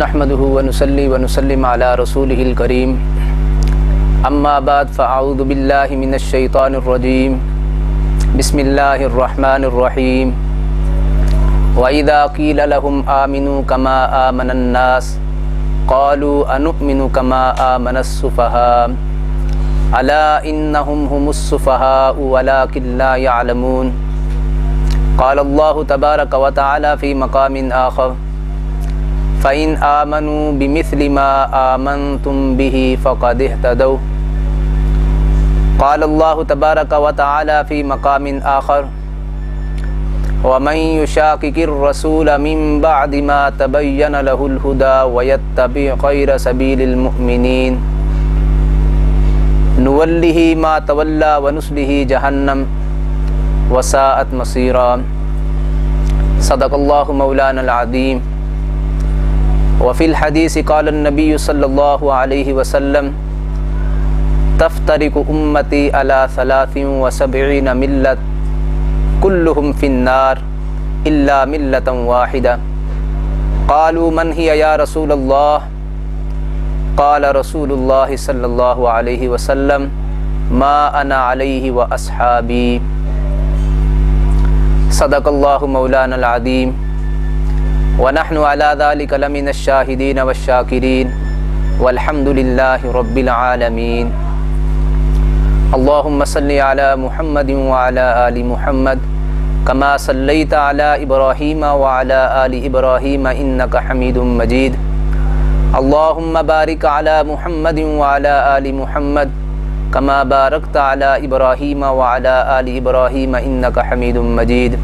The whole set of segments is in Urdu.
نحمده ونصلي ونسلم على رسوله الكريم اما بعد فاعوذ بالله من الشيطان الرجيم بسم الله الرحمن الرحيم واذا قيل لهم آمنوا كما آمن الناس قالوا انؤمن كما آمن السفهاء الا انهم هم السفهاء ولكن لا يعلمون قال الله تبارك وتعالى في مقام آخر فإن آمنوا بمثل ما آمنتم به فقد اهتدوا قال الله تبارك وتعالى في مقام آخر ومن يشاقق الرسول من بعد ما تبين له الهدى ويتبع غير سبيل المؤمنين نوله ما تولى ونصله جهنم وساءت مصيرا صدق الله مولانا العظيم وفي الحديث قال النبي صلى الله عليه وسلم تفترق أمتي على 73 ملة كلهم في النار إلا ملة واحدة قالوا من هي يا رسول الله قال رسول الله صلى الله عليه وسلم ما أنا عليه وأصحابي صدق الله مولانا العظيم ونحن على ذلك لمن الشاهدين والشاكرين والحمد لله رب العالمين اللهم صل على محمد وعلى آل محمد كما صليت على إبراهيم وعلى آل إبراهيم إنك حميد مجيد اللهم بارك على محمد وعلى آل محمد كما باركت على إبراهيم وعلى آل إبراهيم إنك حميد مجيد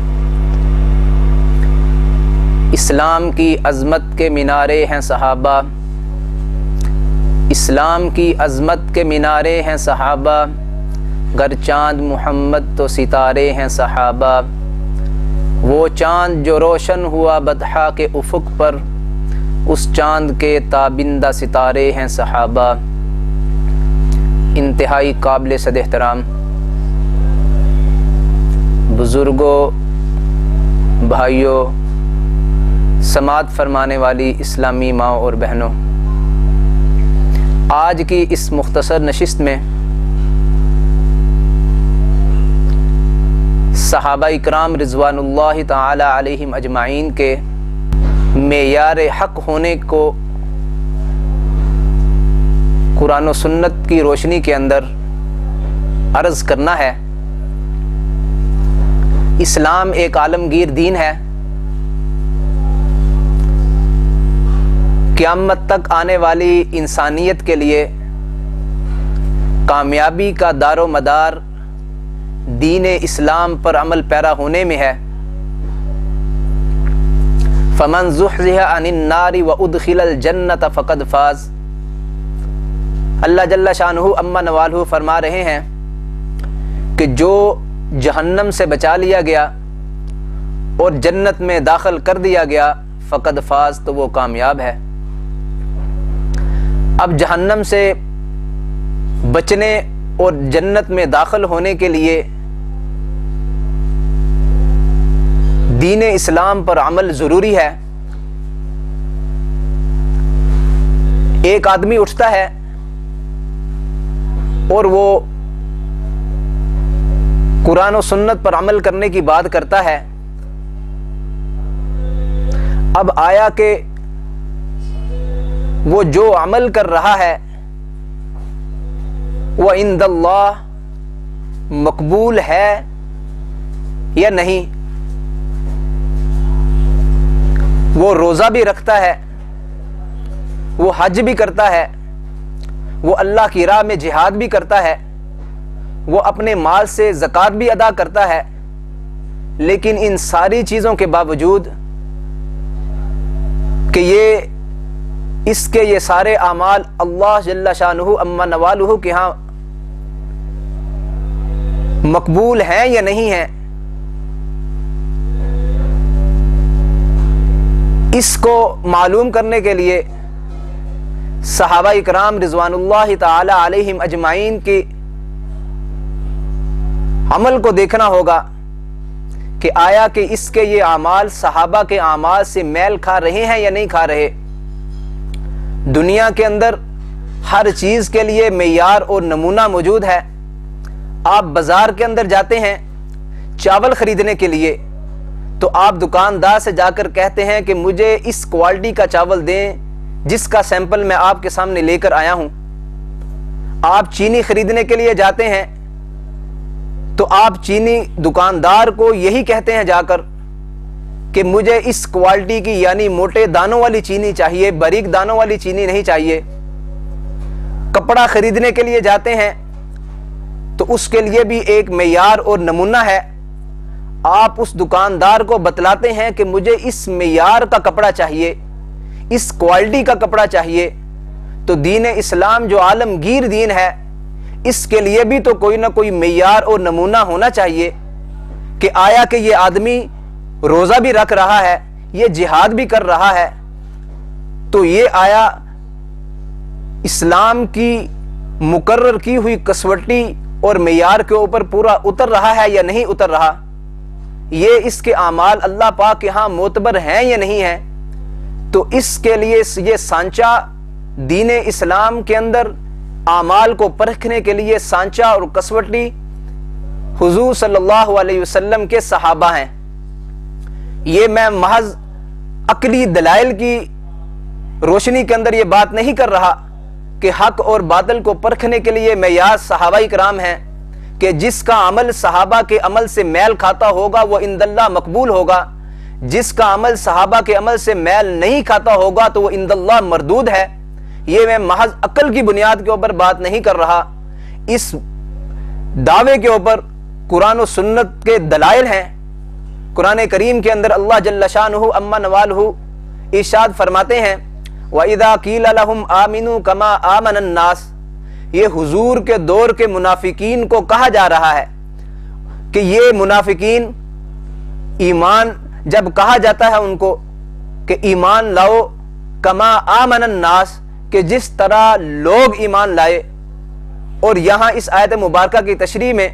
اسلام کی عظمت کے مینارے ہیں صحابہ، اسلام کی عظمت کے مینارے ہیں صحابہ، گر چاند محمد تو ستارے ہیں صحابہ، وہ چاند جو روشن ہوا بطحا کے افق پر، اس چاند کے تابندہ ستارے ہیں صحابہ۔ انتہائی قابل صد احترام بزرگوں، بھائیوں، سماعت فرمانے والی اسلامی ماؤں اور بہنوں، آج کی اس مختصر نشست میں صحابہ اکرام رضوان اللہ تعالی علیہم اجمعین کے معیار حق ہونے کو قرآن و سنت کی روشنی کے اندر عرض کرنا ہے۔ اسلام ایک عالمگیر دین ہے، قیامت تک آنے والی انسانیت کے لیے کامیابی کا دار و مدار دین اسلام پر عمل پیرا ہونے میں ہے۔ فمن زحزح عن النار وادخل الجنۃ فقد فاز۔ اللہ جل شانہ عما نوالہ فرما رہے ہیں کہ جو جہنم سے بچا لیا گیا اور جنت میں داخل کر دیا گیا فقد فاز، تو وہ کامیاب ہے۔ اب جہنم سے بچنے اور جنت میں داخل ہونے کے لیے دین اسلام پر عمل ضروری ہے۔ ایک آدمی اٹھتا ہے اور وہ قرآن و سنت پر عمل کرنے کی بات کرتا ہے۔ اب آیا کہ وہ جو عمل کر رہا ہے وہ عند اللہ مقبول ہے یا نہیں؟ وہ روزہ بھی رکھتا ہے، وہ حج بھی کرتا ہے، وہ اللہ کی راہ میں جہاد بھی کرتا ہے، وہ اپنے مال سے زکوٰۃ بھی ادا کرتا ہے، لیکن ان ساری چیزوں کے باوجود کہ اس کے یہ سارے اعمال اللہ جل شانہ عما نوالہ کے ہاں مقبول ہیں یا نہیں ہیں، اس کو معلوم کرنے کے لیے صحابہ اکرام رضوان اللہ تعالی علیہم اجمعین کے عمل کو دیکھنا ہوگا کہ آیا کہ اس کے یہ اعمال صحابہ کے اعمال سے میل کھا رہے ہیں یا نہیں کھا رہے۔ دنیا کے اندر ہر چیز کے لیے معیار اور نمونہ موجود ہے۔ آپ بازار کے اندر جاتے ہیں چاول خریدنے کے لیے تو آپ دکاندار سے جا کر کہتے ہیں کہ مجھے اس کوالٹی کا چاول دیں جس کا سیمپل میں آپ کے سامنے لے کر آیا ہوں۔ آپ چینی خریدنے کے لیے جاتے ہیں تو آپ چینی دکاندار کو یہی کہتے ہیں جا کر کہ مجھے اس کوالٹی کی یعنی موٹے دانوں والی چینی چاہیے، باریک دانوں والی چینی نہیں چاہیے۔ کپڑا خریدنے کے لیے جاتے ہیں تو اس کے لیے بھی ایک معیار اور نمونہ ہے۔ آپ اس دکاندار کو بتلاتے ہیں کہ مجھے اس معیار کا کپڑا چاہیے، اس کوالٹی کا کپڑا چاہیے۔ تو دین اسلام جو عالمگیر دین ہے، اس کے لیے بھی تو کوئی نہ کوئی معیار اور نمونہ ہونا چاہیے کہ آیا کہ یہ آدمی روزہ بھی رکھ رہا ہے، یہ جہاد بھی کر رہا ہے، تو یہ آیا اسلام کی مقرر کی ہوئی کسوٹی اور معیار کے اوپر پورا اتر رہا ہے یا نہیں اتر رہا، یہ اس کے اعمال اللہ پاک کے ہاں معتبر ہیں یا نہیں ہیں۔ تو اس کے لیے یہ سانچہ دین اسلام کے اندر اعمال کو پرکھنے کے لیے سانچہ اور کسوٹی حضور صلی اللہ علیہ وسلم کے صحابہ ہیں۔ یہ میں محض عقلی دلائل کی روشنی کے اندر یہ بات نہیں کر رہا کہ حق اور باطل کو پرکھنے کے لیے معیار صحابہ کرام ہیں کہ جس کا عمل صحابہ کے عمل سے میل کھاتا ہوگا وہ عند اللہ مقبول ہوگا، جس کا عمل صحابہ کے عمل سے میل نہیں کھاتا ہوگا تو وہ عند اللہ مردود ہے۔ یہ میں محض عقل کی بنیاد کے اوپر بات نہیں کر رہا، اس دعوے کے اوپر قرآن و سنت کے دلائل ہیں۔ قرآن کریم کے اندر اللہ جل شانہ عما نوالہ ارشاد فرماتے ہیں وَإِذَا قِيلَ لَهُمْ آمِنُوا كَمَا آمَنَ النَّاسِ، یہ حضور کے دور کے منافقین کو کہا جا رہا ہے کہ یہ منافقین ایمان جب کہا جاتا ہے ان کو کہ ایمان لاؤ کما آمن الناس، کہ جس طرح لوگ ایمان لائے۔ اور یہاں اس آیت مبارکہ کی تشریح میں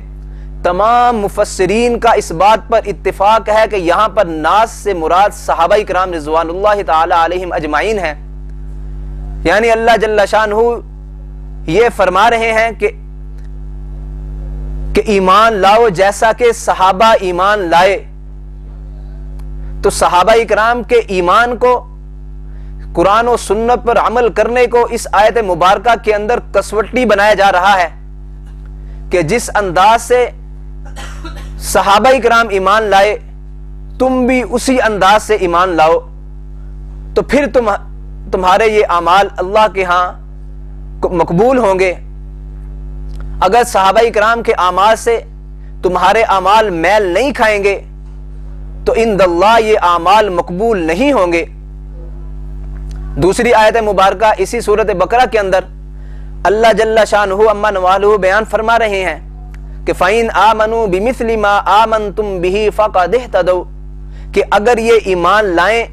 تمام مفسرین کا اس بات پر اتفاق ہے کہ یہاں پر ناس سے مراد صحابہ کرام رضوان اللہ تعالی علیہم اجمعین ہیں، یعنی اللہ جل شانہ یہ فرما رہے ہیں کہ ایمان لاؤ جیسا کہ صحابہ ایمان لائے۔ تو صحابہ کرام کے ایمان کو، قرآن و سنت پر عمل کرنے کو اس آیت مبارکہ کے اندر کسوٹی بنایا جا رہا ہے کہ جس انداز سے صحابہ کرام ایمان لائے تم بھی اسی انداز سے ایمان لاؤ، تو پھر تمہارے یہ اعمال اللہ کے ہاں مقبول ہوں گے۔ اگر صحابہ کرام کے اعمال سے تمہارے اعمال میل نہیں کھائیں گے تو عند اللہ یہ اعمال مقبول نہیں ہوں گے۔ دوسری آیت مبارکہ اسی سورۃ بقرہ کے اندر اللہ جل شانہ عما نوالہ بیان فرما رہے ہیں کہ فَإِنْ آمَنُوا بِمِثْلِ مَا آمَنْتُمْ بِهِ فَقَدِ اهْتَدَوْا، کہ اگر یہ ایمان لائیں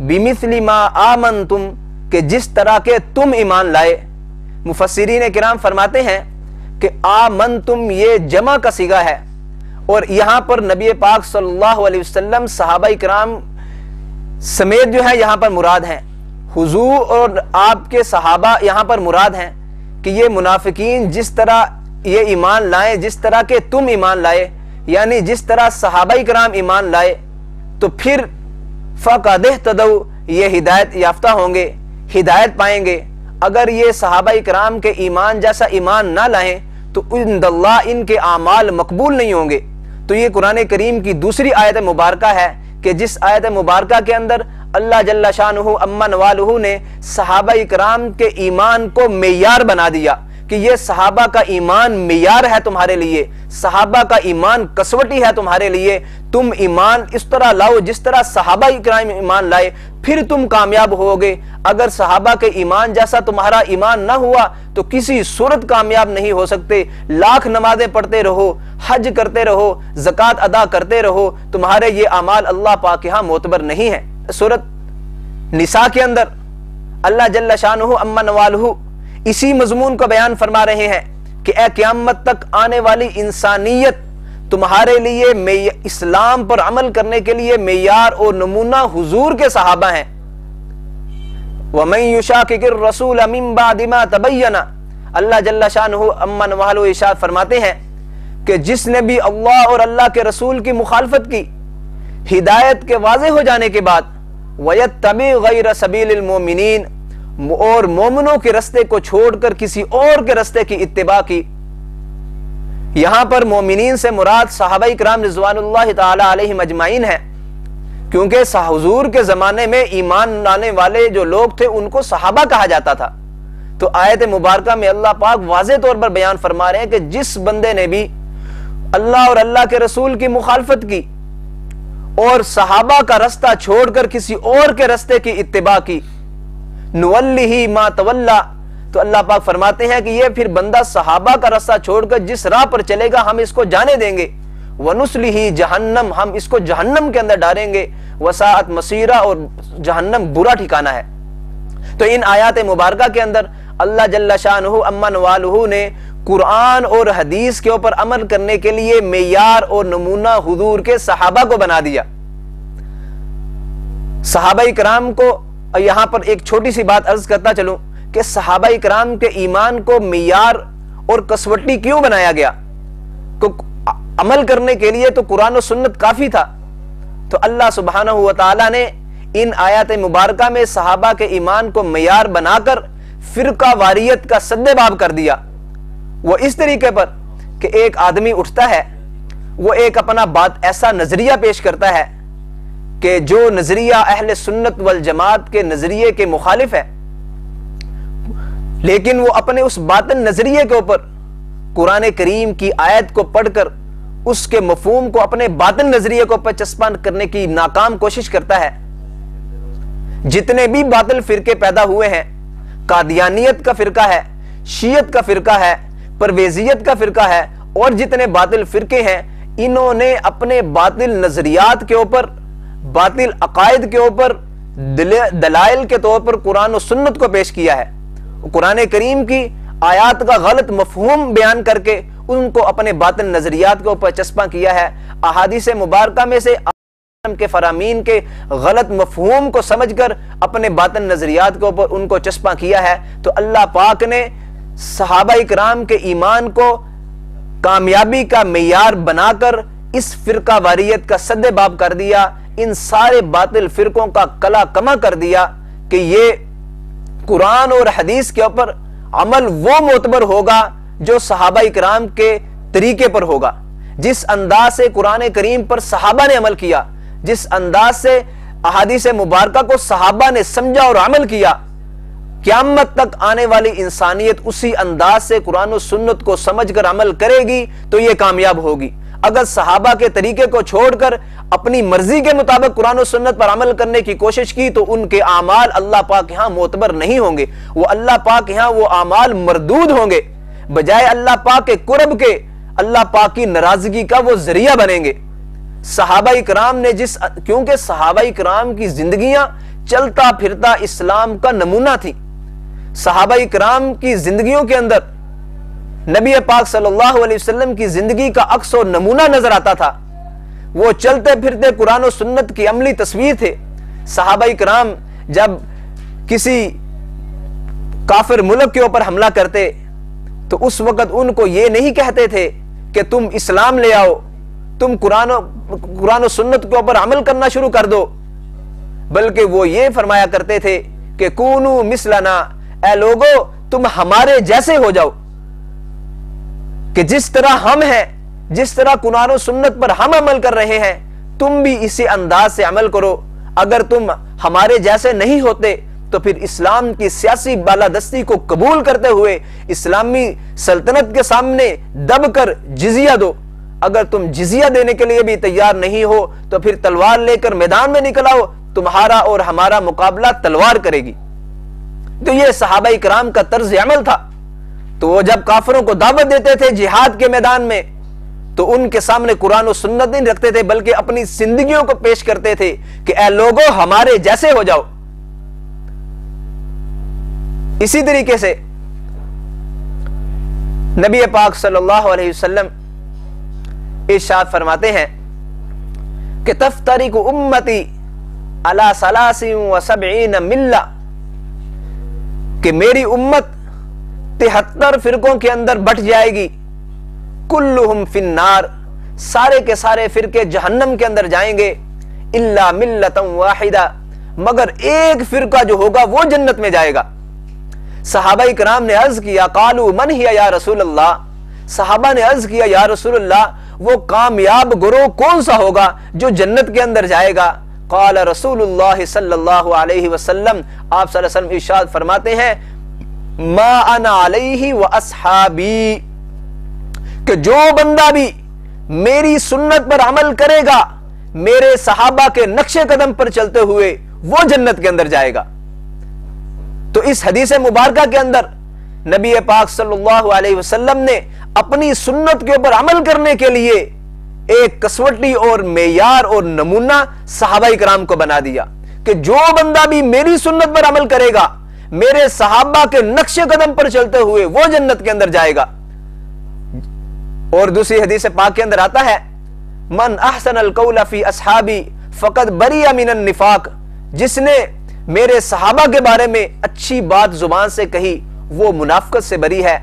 بِمِثْلِ مَا آمَنْتُمْ، کہ جس طرح کے تم ایمان لائے۔ مفسرین کرام فرماتے ہیں کہ آمنتم یہ جمع کا صیغہ ہے، اور یہاں پر نبی پاک صلی اللہ علیہ وسلم صحابہ کرام سمیت جو ہے یہاں پر مراد ہیں، حضور اور آپ کے صحابہ یہاں پر مراد ہیں کہ یہ منافقین جس طرح یہ ایمان لائیں جس طرح کے تم ایمان لائے، یعنی جس طرح صحابہ کرام ایمان لائے، تو پھر فَقَدِ اهْتَدَوْا یہ ہدایت یافتہ ہوں گے، ہدایت پائیں گے۔ اگر یہ صحابہ کرام کے ایمان جیسا ایمان نہ لائیں تو عند اللہ ان کے اعمال مقبول نہیں ہوں گے۔ تو یہ قرآن کریم کی دوسری آیت مبارکہ ہے کہ جس آیت مبارکہ کے اندر اللہ جل شانہ عما نوالہ نے صحابہ کرام کے ایمان کو معیار بنا دیا کہ یہ صحابہ کا ایمان معیار ہے تمہارے لیے، صحابہ کا ایمان کسوٹی ہے تمہارے لیے، تم ایمان اس طرح لاؤ جس طرح صحابہ کرام ایمان لائے، پھر تم کامیاب ہوگے۔ اگر صحابہ کے ایمان جیسا تمہارا ایمان نہ ہوا تو کسی صورت کامیاب نہیں ہو سکتے، لاکھ نمازیں پڑھتے رہو، حج کرتے رہو، زکوٰۃ ادا کرتے رہو، تمہارے یہ اعمال اللہ پاک کے ہاں معتبر نہیں ہیں۔ سورۃ نساء کے اندر اللہ جل شانہ عما نوالہ اسی مضمون کو بیان فرما رہے ہیں کہ اے قیامت تک آنے والی انسانیت تمہارے لیے اسلام پر عمل کرنے کے لیے معیار اور نمونہ حضور کے صحابہ ہیں۔ وَمَن يُشَاقِقِ الرَّسُولَ مِن بَعْدِ مَا تَبَيَّنَ، اللہ جل شانہ عما نوالہ ارشاد فرماتے ہیں کہ جس نے بھی اللہ اور اللہ کے رسول کی مخالفت کی ہدایت کے واضح ہو جانے کے بعد، وَيَتَّبِعْ غَيْرَ سَبِيلِ الْمُؤْمِنِينَ، اور مومنوں کے رستے کو چھوڑ کر کسی اور کے رستے کی اتباع کی۔ یہاں پر مومنین سے مراد صحابہ کرام رضوان اللہ تعالی علیہم اجمعین ہیں، کیونکہ حضور کے زمانے میں ایمان لانے والے جو لوگ تھے ان کو صحابہ کہا جاتا تھا۔ تو آیت مبارکہ میں اللہ پاک واضح طور پر بیان فرما رہے ہیں کہ جس بندے نے بھی اللہ اور اللہ کے رسول کی مخالفت کی اور صحابہ کا رستہ چھوڑ کر کسی اور کے رستے کی اتباع کی، نُوَلِّهِ مَا تَوَلَّا، تو اللہ پاک فرماتے ہیں کہ یہ پھر بندہ صحابہ کا رستہ چھوڑ کر جس راہ پر چلے گا ہم اس کو جانے دیں گے، وَنُسْلِهِ جہنم، ہم اس کو جہنم کے اندر ڈالیں گے، وَسَاءَتْ مَصِيرًا، اور جہنم برا ٹھکانہ ہے۔ تو ان آیات مبارکہ کے اندر اللہ جل شانہ عما نوالہ نے قرآن اور حدیث کے اوپر عمل کرنے کے لیے معیار اور نمونہ حضور کے صحابہ کو بنا دیا۔ صحابہ کرام کو، یہاں پر ایک چھوٹی سی بات عرض کرتا چلوں کہ صحابہ کرام کے ایمان کو معیار اور کسوٹی کیوں بنایا گیا؟ عمل کرنے کے لیے تو قرآن و سنت کافی تھا، تو اللہ سبحانہ و تعالی نے ان آیات مبارکہ میں صحابہ کے ایمان کو معیار بنا کر فرقہ واریت کا سد باب کر دیا۔ وہ اس طریقے پر کہ ایک آدمی اٹھتا ہے، وہ ایک اپنا بات ایسا نظریہ پیش کرتا ہے کہ جو نظریہ اہل سنت والجماعت کے نظریے کے مخالف ہے، لیکن وہ اپنے اس باطن نظریے کے اوپر قرآن کریم کی آیت کو پڑھ کر اس کے مفہوم کو اپنے باطن نظریے کو اوپر چسپاں کرنے کی ناکام کوشش کرتا ہے۔ جتنے بھی باطل فرقے پیدا ہوئے ہیں، قادیانیت کا فرقہ ہے، شیعت کا فرقہ ہے، پرویزیت کا فرقہ ہے، اور جتنے باطل فرقے ہیں، انہوں نے اپنے باطل نظریات کے اوپر، باطل عقائد کے اوپر دلائل کے طور پر قرآن و سنت کو پیش کیا ہے۔ قرآن کریم کی آیات کا غلط مفہوم بیان کر کے ان کو اپنے باطن نظریات کے اوپر چسپاں کیا ہے۔ احادیث مبارکہ میں سے کے فرامین کے غلط مفہوم کو سمجھ کر اپنے باطن نظریات کے اوپر ان کو چسپاں کیا ہے۔ تو اللہ پاک نے صحابہ کرام کے ایمان کو کامیابی کا معیار بنا کر اس فرقہ واریت کا سد باب کر دیا، ان سارے باطل فرقوں کا کلا کما کر دیا کہ یہ قرآن اور حدیث کے اوپر عمل وہ معتبر ہوگا جو صحابہ کرام کے طریقے پر ہوگا۔ جس انداز سے قرآن کریم پر صحابہ نے عمل کیا، جس انداز سے احادیث مبارکہ کو صحابہ نے سمجھا اور عمل کیا، قیامت تک آنے والی انسانیت اسی انداز سے قرآن و سنت کو سمجھ کر عمل کرے گی تو یہ کامیاب ہوگی۔ اگر صحابہ کے طریقے کو چھوڑ کر اپنی مرضی کے مطابق قرآن و سنت پر عمل کرنے کی کوشش کی تو ان کے اعمال اللہ پاک یہاں معتبر نہیں ہوں گے، وہ اللہ پاک یہاں وہ اعمال مردود ہوں گے، بجائے اللہ پاک کے قرب کے اللہ پاک کی ناراضگی کا وہ ذریعہ بنیں گے۔ صحابہ کرام نے کیونکہ صحابہ کرام کی زندگیاں چلتا پھرتا اسلام کا نمونہ تھی، صحابہ کرام کی زندگیوں کے اندر نبی پاک صلی اللہ علیہ وسلم کی زندگی کا عکس و نمونہ نظر آتا تھا، وہ چلتے پھرتے قرآن و سنت کی عملی تصویر تھے۔ صحابہ کرام جب کسی کافر ملک کے اوپر حملہ کرتے تو اس وقت ان کو یہ نہیں کہتے تھے کہ تم اسلام لے آؤ، تم قرآن و سنت کے اوپر عمل کرنا شروع کر دو، بلکہ وہ یہ فرمایا کرتے تھے کہ کونو مثلنا، اے لوگو تم ہمارے جیسے ہو جاؤ، کہ جس طرح ہم ہیں، جس طرح قرآن و سنت پر ہم عمل کر رہے ہیں تم بھی اسی انداز سے عمل کرو۔ اگر تم ہمارے جیسے نہیں ہوتے تو پھر اسلام کی سیاسی بالادستی کو قبول کرتے ہوئے اسلامی سلطنت کے سامنے دب کر جزیہ دو۔ اگر تم جزیہ دینے کے لیے بھی تیار نہیں ہو تو پھر تلوار لے کر میدان میں نکل آؤ، تمہارا اور ہمارا مقابلہ تلوار کرے گی۔ تو یہ صحابہ کرام کا طرز عمل تھا۔ تو وہ جب کافروں کو دعوت دیتے تھے جہاد کے میدان میں تو ان کے سامنے قرآن و سنت نہیں رکھتے تھے بلکہ اپنی زندگیوں کو پیش کرتے تھے کہ اے لوگو ہمارے جیسے ہو جاؤ۔ اسی طریقے سے نبی پاک صلی اللہ علیہ وسلم ارشاد فرماتے ہیں کہ تفترق امتی علی 73 ملہ، کہ میری امت 73 فرقوں کے اندر بٹ جائے گی، کلہم فی النار، سارے کے سارے فرقے جہنم کے اندر جائیں گے، الا ملۃ واحدہ، مگر ایک فرقہ جو ہوگا وہ جنت میں جائے گا۔ صحابہ کرام نے عرض کیا، قالوا من ہی یا رسول اللہ، صحابہ نے عرض کیا یا رسول اللہ وہ کامیاب گروہ کون سا ہوگا جو جنت کے اندر جائے گا؟ قال رسول اللہ صلی اللہ علیہ وسلم، آپ صلی اللہ علیہ وسلم ارشاد فرماتے ہیں، ما انا علیہ واصحابی، کہ جو بندہ بھی میری سنت پر عمل کرے گا، میرے صحابہ کے نقش قدم پر چلتے ہوئے، وہ جنت کے اندر جائے گا۔ تو اس حدیث مبارکہ کے اندر نبی پاک صلی اللہ علیہ وسلم نے اپنی سنت کے اوپر عمل کرنے کے لیے ایک کسوٹی اور معیار اور نمونہ صحابہ کرام کو بنا دیا کہ جو بندہ بھی میری سنت پر عمل کرے گا، میرے صحابہ کے نقش قدم پر چلتے ہوئے، وہ جنت کے اندر جائے گا۔ اور دوسری حدیث پاک کے اندر آتا ہے، من احسن القول فی اصحابی فقد بری من النفاق، جس نے میرے صحابہ کے بارے میں اچھی بات زبان سے کہی وہ منافقت سے بری ہے۔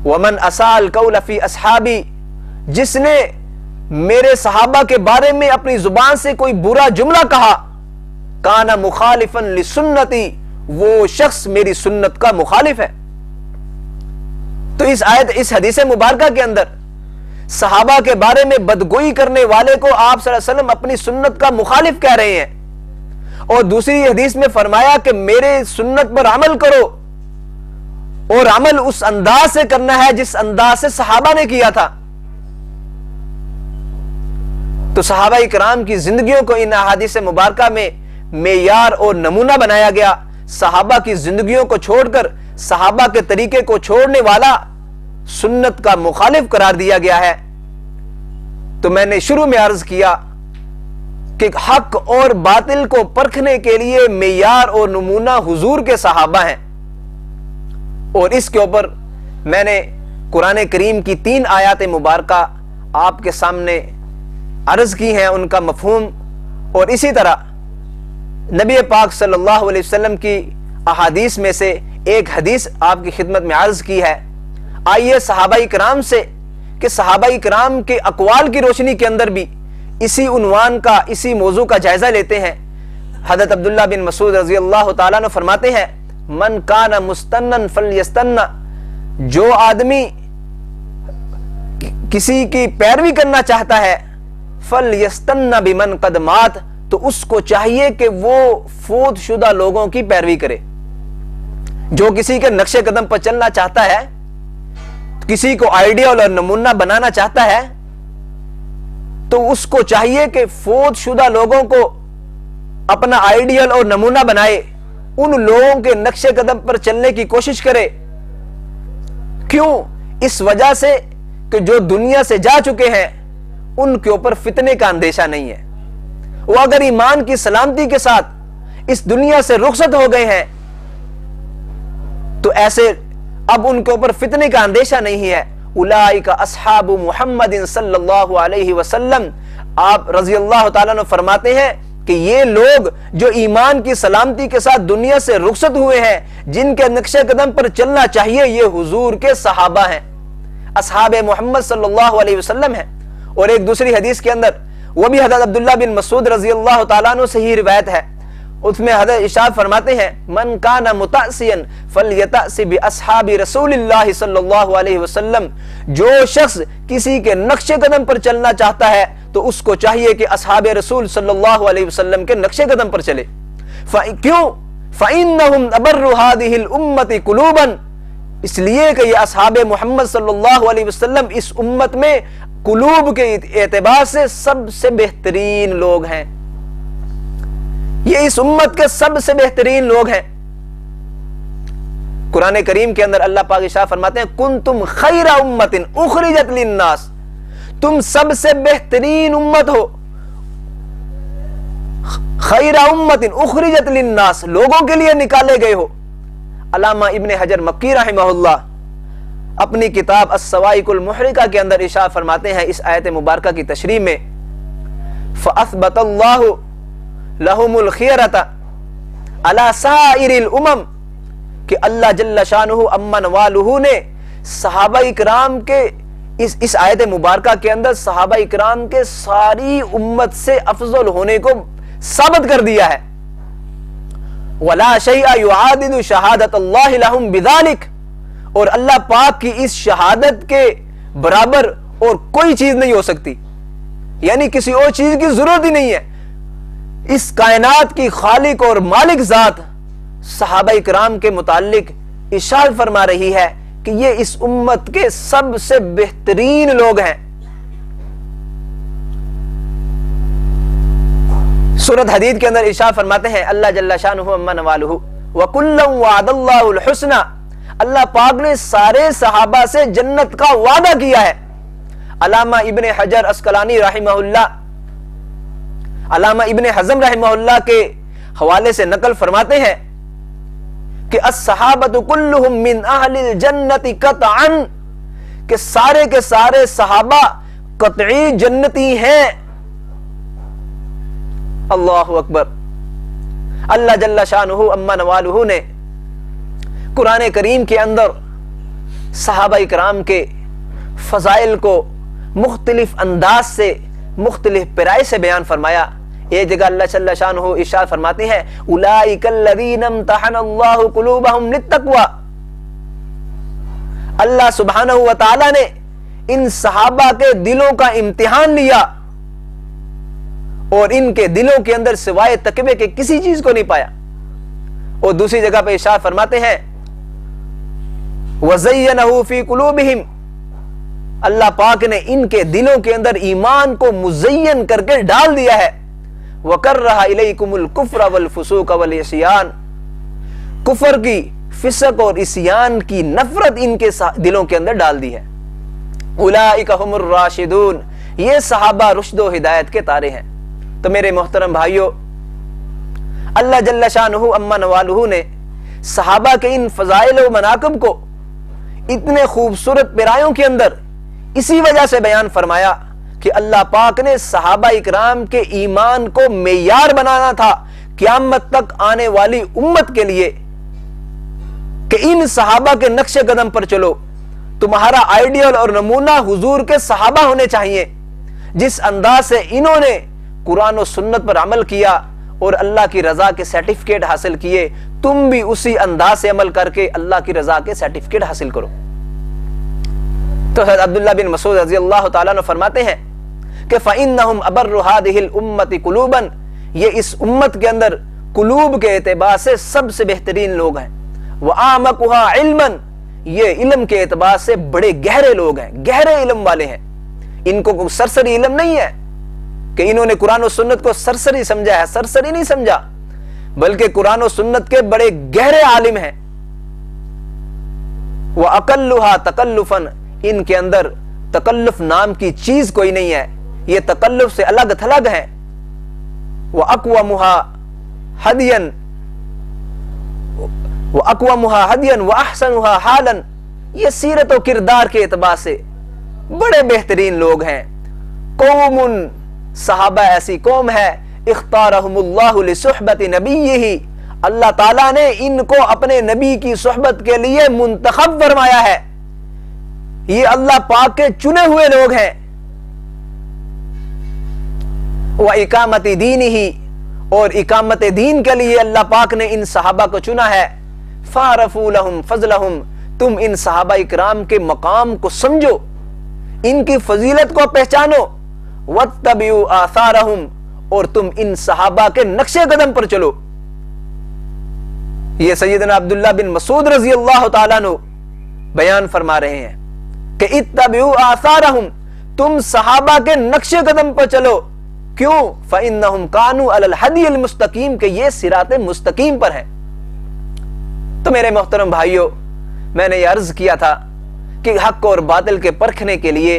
ومن اساء القول فی اصحابی، جس نے میرے صحابہ کے بارے میں اپنی زبان سے کوئی برا جملہ کہا، کان مخالفا لسنتی، وہ شخص میری سنت کا مخالف ہے۔ تو اس حدیث مبارکہ کے اندر صحابہ کے بارے میں بدگوئی کرنے والے کو آپ صلی اللہ علیہ وسلم اپنی سنت کا مخالف کہہ رہے ہیں، اور دوسری حدیث میں فرمایا کہ میرے سنت پر عمل کرو، اور عمل اس انداز سے کرنا ہے جس انداز سے صحابہ نے کیا تھا۔ تو صحابہ کرام کی زندگیوں کو ان احادیث مبارکہ میں معیار اور نمونہ بنایا گیا۔ صحابہ کی زندگیوں کو چھوڑ کر، صحابہ کے طریقے کو چھوڑنے والا سنت کا مخالف قرار دیا گیا ہے۔ تو میں نے شروع میں عرض کیا کہ حق اور باطل کو پرکھنے کے لیے معیار اور نمونہ حضور کے صحابہ ہیں، اور اس کے اوپر میں نے قرآن کریم کی 3 آیات مبارکہ آپ کے سامنے عرض کی ہیں، ان کا مفہوم، اور اسی طرح نبی پاک صلی اللہ علیہ وسلم کی احادیث میں سے ایک حدیث آپ کی خدمت میں عرض کی ہے۔ آئیے صحابہ کرام سے کہ صحابہ کرام کے اقوال کی روشنی کے اندر بھی اسی عنوان کا، اسی موضوع کا جائزہ لیتے ہیں۔ حضرت عبداللہ بن مسعود رضی اللہ تعالیٰ عنہ فرماتے ہیں، من کان مستنن فلیستن، جو آدمی کسی کی پیروی کرنا چاہتا ہے، فلیستن بمن قد مات، تو اس کو چاہیے کہ وہ فوت شدہ لوگوں کی پیروی کرے۔ جو کسی کے نقش قدم پر چلنا چاہتا ہے، کسی کو آئیڈیل اور نمونہ بنانا چاہتا ہے، تو اس کو چاہیے کہ فوت شدہ لوگوں کو اپنا آئیڈیل اور نمونہ بنائے، ان لوگوں کے نقش قدم پر چلنے کی کوشش کرے۔ کیوں؟ اس وجہ سے کہ جو دنیا سے جا چکے ہیں ان کے اوپر فتنے کا اندیشہ نہیں ہے۔ وہ اگر ایمان کی سلامتی کے ساتھ اس دنیا سے رخصت ہو گئے ہیں تو ایسے اب ان کے اوپر فتنے کا اندیشہ نہیں ہے۔ اولئک اصحاب محمد صلی اللہ علیہ وسلم، آپ رضی اللہ تعالیٰ عنہ فرماتے ہیں کہ یہ لوگ جو ایمان کی سلامتی کے ساتھ دنیا سے رخصت ہوئے ہیں، جن کے نقش قدم پر چلنا چاہیے، یہ حضور کے صحابہ ہیں، اصحاب محمد صلی اللہ علیہ وسلم ہیں۔ اور ایک دوسری حدیث کے اندر، وہ بھی حضرت عبداللہ بن مسعود رضی اللہ تعالیٰ عنہ سے ہی روایت ہے، اس میں حضرت ارشاد فرماتے ہیں، من کان متأسیا فلیتأس باصحاب رسول اللہ صلی اللہ علیہ وسلم، جو شخص کسی کے نقش قدم پر چلنا چاہتا ہے تو اس کو چاہیے کہ اصحاب رسول صلی اللہ علیہ وسلم کے نقش قدم پر چلے۔ کیوں؟ فإنہم ابر هذه الامة قلوبا، اس لیے کہ یہ اصحاب محمد صلی اللہ علیہ وسلم اس امت میں قلوب کے اعتبار سے سب سے بہترین لوگ ہیں، یہ اس امت کے سب سے بہترین لوگ ہیں۔ قرآن کریم کے اندر اللہ پاک ارشاد فرماتے ہیں، کنتم خیر امت اخرجت للناس، تم سب سے بہترین امت ہو، خیر امت اخرجت للناس، لوگوں کے لیے نکالے گئے ہو۔ علامہ ابن حجر مکی رحمہ اللہ اپنی کتاب الصواعق المحرقہ کے اندر ارشاد فرماتے ہیں اس آیت مبارکہ کی تشریح میں، فاثبت اللہ لہم الخیرۃ علی سائر الامم، کہ اللہ جل شانہ اما نوالہ نے صحابہ اکرام کے اس آیت مبارکہ کے اندر صحابہ اکرام کے ساری امت سے افضل ہونے کو ثابت کر دیا ہے. وَلَا شَيْءَ يُعَادِدُ شَهَادَةَ اللَّهِ لَهُمْ بِذَلِكَ، اور اللہ پاک کی اس شہادت کے برابر اور کوئی چیز نہیں ہو سکتی، یعنی کسی اور چیز کی ضرورت ہی نہیں ہے. اس کائنات کی خالق اور مالک ذات صحابہ اکرام کے متعلق ارشاد فرما رہی ہے کہ یہ اس امت کے سب سے بہترین لوگ ہیں. سورۃ حدید کے اندر ارشاد فرماتے ہیں اللہ جل شانہ اما نوالہ وَكُلًّا وَعَدَ اللَّهُ الْحُسْنَى، اللہ پاک نے سارے صحابہ سے جنت کا وعدہ کیا ہے. علامہ ابن حجر اسقلانی رحمہ اللہ، علامہ ابن حزم رحمہ اللہ کے حوالے سے نقل فرماتے ہیں کہ الصحابۃ کلہم من اہل الجنت قطعا، کہ سارے کے سارے صحابہ قطعی جنتی ہیں. اللہ اکبر. اللہ جل شانہ اما نوالہ نے قرآن کریم کے اندر صحابہ اکرام کے فضائل کو مختلف انداز سے، مختلف پیرائی سے بیان فرمایا. ایک جگہ اللہ جل شانہ ارشاد فرماتے ہیں اولئک الذین امتحن اللہ قلوبہم للتقوی، اللہ سبحانہ و تعالی نے ان صحابہ کے دلوں کا امتحان لیا اور ان کے دلوں کے اندر سوائے تقوی کے کسی چیز کو نہیں پایا. اور دوسری جگہ پہ ارشاد فرماتے ہیں وَزَيَّنَهُ فِي قُلُوبِهِمْ، اللہ پاک نے ان کے دلوں کے اندر ایمان کو مزین کر کے ڈال دیا ہے. وَكَرَّهَ إِلَيْكُمُ الْكُفْرَ وَالْفُسُوقَ وَالْعِصْيَانَ، کفر کی، فسق اور عصیان کی نفرت ان کے دلوں کے اندر ڈال دی ہے. اولئک هم الراشدون، یہ صحابہ رشد و ہدایت کے تارے ہیں. تو میرے محترم بھائیو، اللہ جل شانہ اما نوالہ نے صحابہ کے ان فضائل و مناقب کو اتنے خوبصورت پیرایوں کے اندر اسی وجہ سے بیان فرمایا کہ اللہ پاک نے صحابہ اکرام کے ایمان کو معیار بنانا تھا قیامت تک آنے والی امت کے لیے، کہ ان صحابہ کے نقش قدم پر چلو. تمہارا آئیڈیل اور نمونہ حضور کے صحابہ ہونے چاہیے. جس انداز سے انہوں نے قرآن و سنت پر عمل کیا اور اللہ کی رضا کے سرٹیفکیٹ حاصل کیے، تم بھی اسی انداز سے عمل کر کے اللہ کی رضا کے سرٹیفکیٹ حاصل کرو. تو حضرت عبداللہ بن مسعود رضی اللہ تعالیٰ عنہ فرماتے ہیں کہ فَإِنَّهُمْ أَبَرُّ هَذِهِ الْأُمَّةِ قُلُوبًا، یہ اس امت کے اندر قلوب کے اعتبار سے سب سے بہترین لوگ ہیں. وَأَعْمَقُهَا عِلْمًا، یہ علم کے اعتبار سے بڑے گہرے لوگ ہیں، گہرے علم والے ہیں. ان کو کوئی سرسری علم نہیں ہے کہ انہوں نے قرآن و سنت کو سرسری سمجھا ہے، سرسری نہیں سمجھا، بلکہ قرآن و سنت کے بڑے گہرے عالم ہیں. وَأَقَلُّهَا تَكَلُّفًا، ان کے اندر تکلف نام کی چیز کوئی نہیں ہے، یہ تکلف سے الگ تھلگ ہے. وَأَقْوَمُهَا هَدْيًا وَأَحْسَنُهَا حَالًا، یہ سیرت و کردار کے اعتبار سے بڑے بہترین لوگ ہیں. قوم، صحابہ ایسی قوم ہے اختارہم اللہ لصحبت نبیہ، اللہ تعالیٰ نے ان کو اپنے نبی کی صحبت کے لیے منتخب فرمایا ہے. یہ اللہ پاک کے چنے ہوئے لوگ ہیں. وَإِقَامَتِ دِينِهِ، اور اقامت دین کے لیے اللہ پاک نے ان صحابہ کو چنا ہے. فَعَرَفُوا لَهُمْ فَضْلَهُمْ، تم ان صحابہ اکرام کے مقام کو سمجھو، ان کی فضیلت کو پہچانو. وَاتَّبِعُوا آثَارَهُمْ، اور تم ان صحابہ کے نقش قدم پر چلو. یہ سیدنا عبداللہ بن مسعود رضی اللہ تعالیٰ عنہ بیان فرما رہے ہیں کہ اتبعوا آثارہم، تم صحابہ کے نقش قدم پر چلو. کیوں؟ فإنہم کانوا علی الہدی المستقیم، کہ یہ صراط مستقیم پر ہے. تو میرے محترم بھائیو، میں نے یہ عرض کیا تھا کہ حق اور باطل کے پرکھنے کے لیے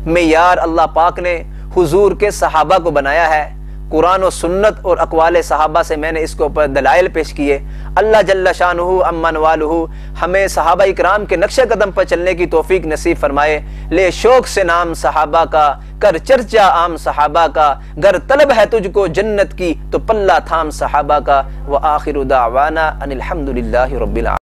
معیار اللہ پاک نے حضور کے صحابہ کو بنایا ہے. قرآن و سنت اور اقوال صحابہ سے میں نے اس کے اوپر دلائل پیش کیے. اللہ جل شانہ اما نوالہ ہمیں صحابہ اکرام کے نقش قدم پر چلنے کی توفیق نصیب فرمائے. لے شوق سے نام صحابہ کا، کر چرچا عام صحابہ کا، گر طلب ہے تجھ کو جنت کی تو پلہ تھام صحابہ کا. وآخر دعوانا ان الحمد للہ رب العالمین.